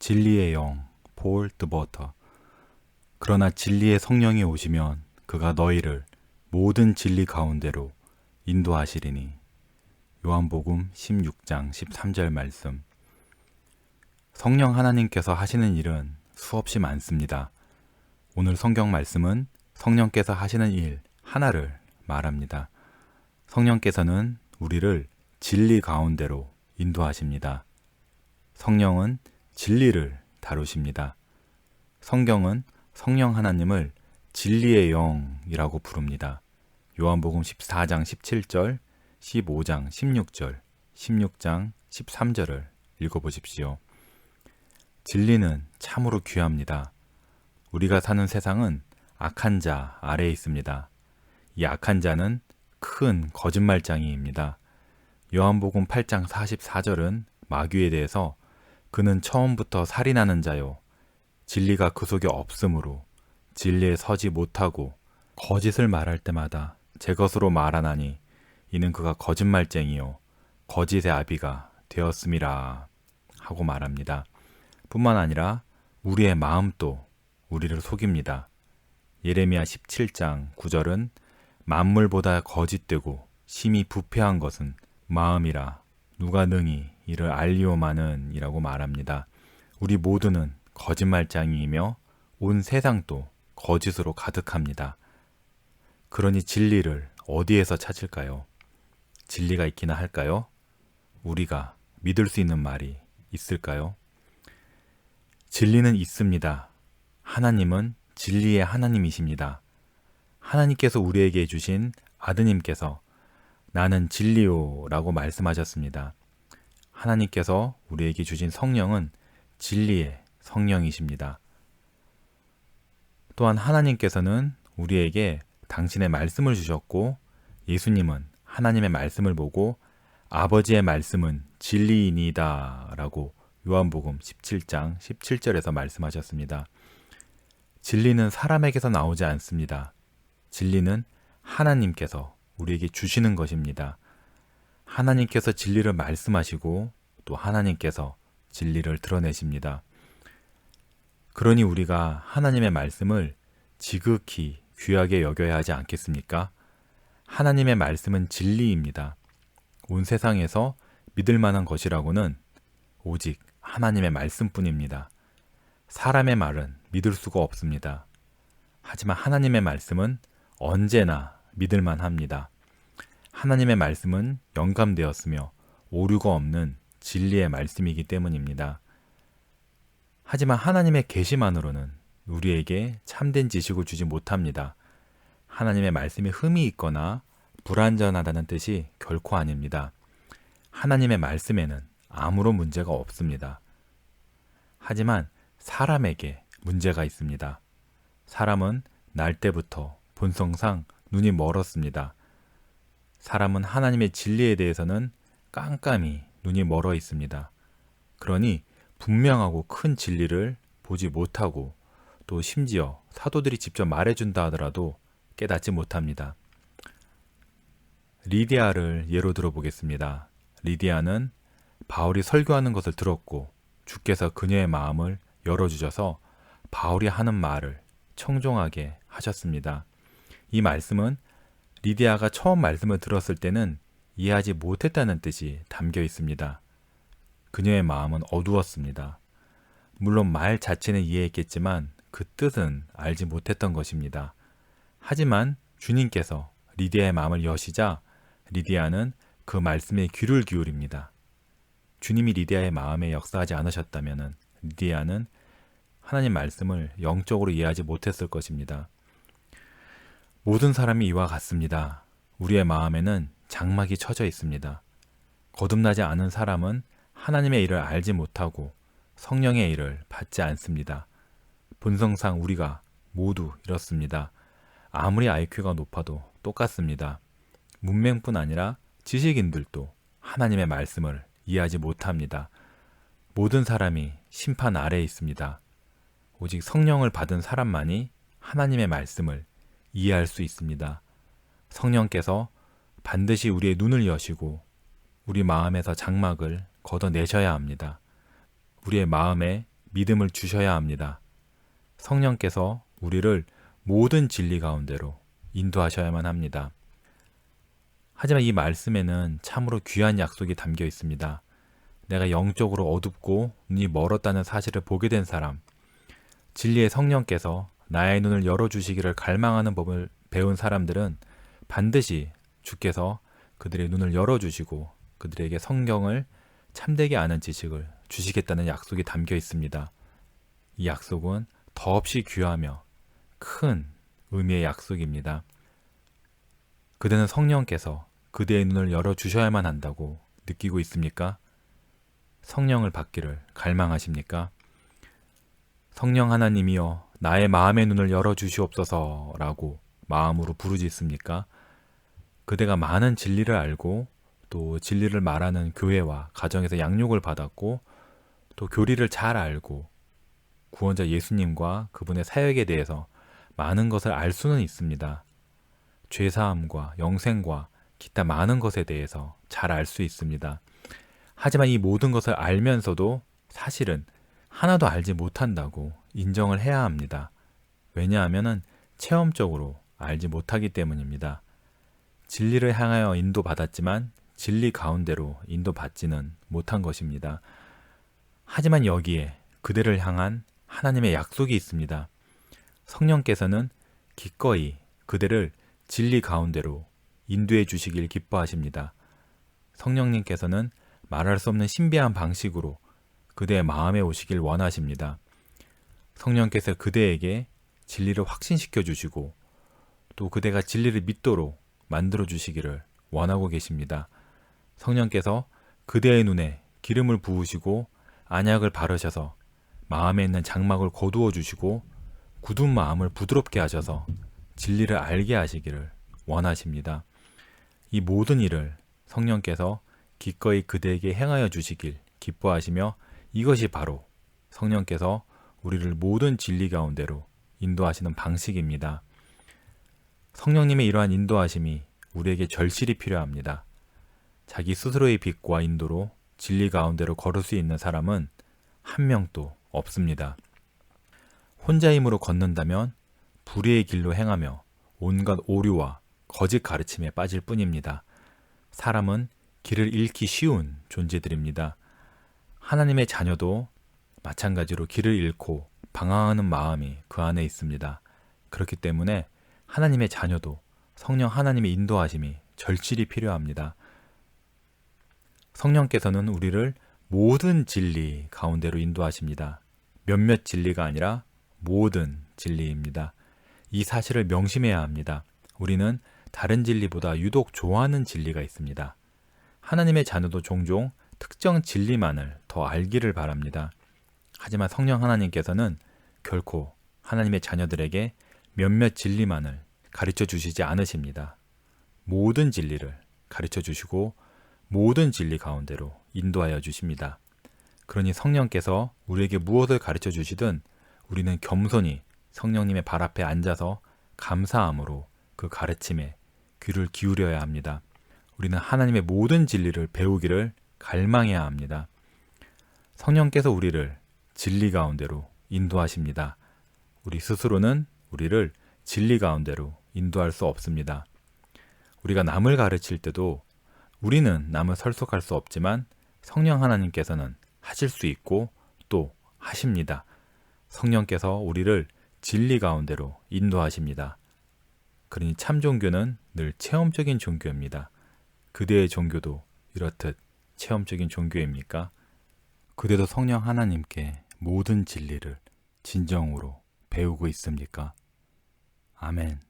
진리의 영, 폴 드버터. 그러나 진리의 성령이 오시면 그가 너희를 모든 진리 가운데로 인도하시리니. 요한복음 16장 13절 말씀. 성령 하나님께서 하시는 일은 수없이 많습니다. 오늘 성경 말씀은 성령께서 하시는 일 하나를 말합니다. 성령께서는 우리를 진리 가운데로 인도하십니다. 성령은 진리를 다루십니다. 성경은 성령 하나님을 진리의 영이라고 부릅니다. 요한복음 14장 17절, 15장 16절, 16장 13절을 읽어보십시오. 진리는 참으로 귀합니다. 우리가 사는 세상은 악한 자 아래에 있습니다. 이 악한 자는 큰 거짓말장이입니다. 요한복음 8장 44절은 마귀에 대해서 그는 처음부터 살인하는 자요, 진리가 그 속에 없으므로 진리에 서지 못하고 거짓을 말할 때마다 제 것으로 말하나니 이는 그가 거짓말쟁이요 거짓의 아비가 되었음이라 하고 말합니다. 뿐만 아니라 우리의 마음도 우리를 속입니다. 예레미야 17장 9절은 만물보다 거짓되고 심히 부패한 것은 마음이라 누가 능히 이를 알리오마는 이라고 말합니다. 우리 모두는 거짓말장이이며 온 세상도 거짓으로 가득합니다. 그러니 진리를 어디에서 찾을까요? 진리가 있기나 할까요? 우리가 믿을 수 있는 말이 있을까요? 진리는 있습니다. 하나님은 진리의 하나님이십니다. 하나님께서 우리에게 주신 아드님께서 나는 진리요 라고 말씀하셨습니다. 하나님께서 우리에게 주신 성령은 진리의 성령이십니다. 또한 하나님께서는 우리에게 당신의 말씀을 주셨고 예수님은 하나님의 말씀을 보고 아버지의 말씀은 진리이니이다 라고 요한복음 17장 17절에서 말씀하셨습니다. 진리는 사람에게서 나오지 않습니다. 진리는 하나님께서 우리에게 주시는 것입니다. 하나님께서 진리를 말씀하시고 또 하나님께서 진리를 드러내십니다. 그러니 우리가 하나님의 말씀을 지극히 귀하게 여겨야 하지 않겠습니까? 하나님의 말씀은 진리입니다. 온 세상에서 믿을 만한 것이라고는 오직 하나님의 말씀뿐입니다. 사람의 말은 믿을 수가 없습니다. 하지만 하나님의 말씀은 언제나 믿을 만합니다. 하나님의 말씀은 영감되었으며 오류가 없는 진리의 말씀이기 때문입니다. 하지만 하나님의 계시만으로는 우리에게 참된 지식을 주지 못합니다. 하나님의 말씀에 흠이 있거나 불완전하다는 뜻이 결코 아닙니다. 하나님의 말씀에는 아무런 문제가 없습니다. 하지만 사람에게 문제가 있습니다. 사람은 날 때부터 본성상 눈이 멀었습니다. 사람은 하나님의 진리에 대해서는 깜깜이 눈이 멀어 있습니다. 그러니 분명하고 큰 진리를 보지 못하고 또 심지어 사도들이 직접 말해준다 하더라도 깨닫지 못합니다. 리디아를 예로 들어보겠습니다. 리디아는 바울이 설교하는 것을 들었고 주께서 그녀의 마음을 열어주셔서 바울이 하는 말을 청종하게 하셨습니다. 이 말씀은 리디아가 처음 말씀을 들었을 때는 이해하지 못했다는 뜻이 담겨 있습니다. 그녀의 마음은 어두웠습니다. 물론 말 자체는 이해했겠지만 그 뜻은 알지 못했던 것입니다. 하지만 주님께서 리디아의 마음을 여시자 리디아는 그 말씀에 귀를 기울입니다. 주님이 리디아의 마음에 역사하지 않으셨다면 리디아는 하나님 말씀을 영적으로 이해하지 못했을 것입니다. 모든 사람이 이와 같습니다. 우리의 마음에는 장막이 쳐져 있습니다. 거듭나지 않은 사람은 하나님의 일을 알지 못하고 성령의 일을 받지 않습니다. 본성상 우리가 모두 이렇습니다. 아무리 IQ가 높아도 똑같습니다. 문맹뿐 아니라 지식인들도 하나님의 말씀을 이해하지 못합니다. 모든 사람이 심판 아래에 있습니다. 오직 성령을 받은 사람만이 하나님의 말씀을 이해할 수 있습니다. 성령께서 반드시 우리의 눈을 여시고 우리 마음에서 장막을 걷어내셔야 합니다. 우리의 마음에 믿음을 주셔야 합니다. 성령께서 우리를 모든 진리 가운데로 인도하셔야만 합니다. 하지만 이 말씀에는 참으로 귀한 약속이 담겨 있습니다. 내가 영적으로 어둡고 눈이 멀었다는 사실을 보게 된 사람, 진리의 성령께서 나의 눈을 열어주시기를 갈망하는 법을 배운 사람들은 반드시 주께서 그들의 눈을 열어주시고 그들에게 성경을 참되게 아는 지식을 주시겠다는 약속이 담겨 있습니다. 이 약속은 더없이 귀하며 큰 의미의 약속입니다. 그대는 성령께서 그대의 눈을 열어주셔야만 한다고 느끼고 있습니까? 성령을 받기를 갈망하십니까? 성령 하나님이여 나의 마음의 눈을 열어주시옵소서라고 마음으로 부르짖습니까? 그대가 많은 진리를 알고 또 진리를 말하는 교회와 가정에서 양육을 받았고 또 교리를 잘 알고 구원자 예수님과 그분의 사역에 대해서 많은 것을 알 수는 있습니다. 죄사함과 영생과 기타 많은 것에 대해서 잘 알 수 있습니다. 하지만 이 모든 것을 알면서도 사실은 하나도 알지 못한다고 인정을 해야 합니다. 왜냐하면 체험적으로 알지 못하기 때문입니다. 진리를 향하여 인도받았지만 진리 가운데로 인도받지는 못한 것입니다. 하지만 여기에 그들을 향한 하나님의 약속이 있습니다. 성령께서는 기꺼이 그들을 진리 가운데로 인도해 주시길 기뻐하십니다. 성령님께서는 말할 수 없는 신비한 방식으로 그대의 마음에 오시길 원하십니다. 성령께서 그대에게 진리를 확신시켜 주시고 또 그대가 진리를 믿도록 만들어 주시기를 원하고 계십니다. 성령께서 그대의 눈에 기름을 부으시고 안약을 바르셔서 마음에 있는 장막을 거두어 주시고 굳은 마음을 부드럽게 하셔서 진리를 알게 하시기를 원하십니다. 이 모든 일을 성령께서 기꺼이 그대에게 행하여 주시길 기뻐하시며 이것이 바로 성령께서 우리를 모든 진리 가운데로 인도하시는 방식입니다. 성령님의 이러한 인도하심이 우리에게 절실히 필요합니다. 자기 스스로의 빛과 인도로 진리 가운데로 걸을 수 있는 사람은 한 명도 없습니다. 혼자 힘으로 걷는다면 불의의 길로 행하며 온갖 오류와 거짓 가르침에 빠질 뿐입니다. 사람은 길을 잃기 쉬운 존재들입니다. 하나님의 자녀도 마찬가지로 길을 잃고 방황하는 마음이 그 안에 있습니다. 그렇기 때문에 하나님의 자녀도 성령 하나님의 인도하심이 절실히 필요합니다. 성령께서는 우리를 모든 진리 가운데로 인도하십니다. 몇몇 진리가 아니라 모든 진리입니다. 이 사실을 명심해야 합니다. 우리는 다른 진리보다 유독 좋아하는 진리가 있습니다. 하나님의 자녀도 종종 특정 진리만을 더 알기를 바랍니다. 하지만 성령 하나님께서는 결코 하나님의 자녀들에게 몇몇 진리만을 가르쳐 주시지 않으십니다. 모든 진리를 가르쳐 주시고 모든 진리 가운데로 인도하여 주십니다. 그러니 성령께서 우리에게 무엇을 가르쳐 주시든 우리는 겸손히 성령님의 발 앞에 앉아서 감사함으로 그 가르침에 귀를 기울여야 합니다. 우리는 하나님의 모든 진리를 배우기를 갈망해야 합니다. 성령께서 우리를 진리 가운데로 인도하십니다. 우리 스스로는 우리를 진리 가운데로 인도할 수 없습니다. 우리가 남을 가르칠 때도 우리는 남을 설득할 수 없지만 성령 하나님께서는 하실 수 있고 또 하십니다. 성령께서 우리를 진리 가운데로 인도하십니다. 그러니 참 종교는 늘 체험적인 종교입니다. 그대의 종교도 이렇듯 체험적인 종교입니까? 그대도 성령 하나님께 모든 진리를 진정으로 배우고 있습니까? 아멘.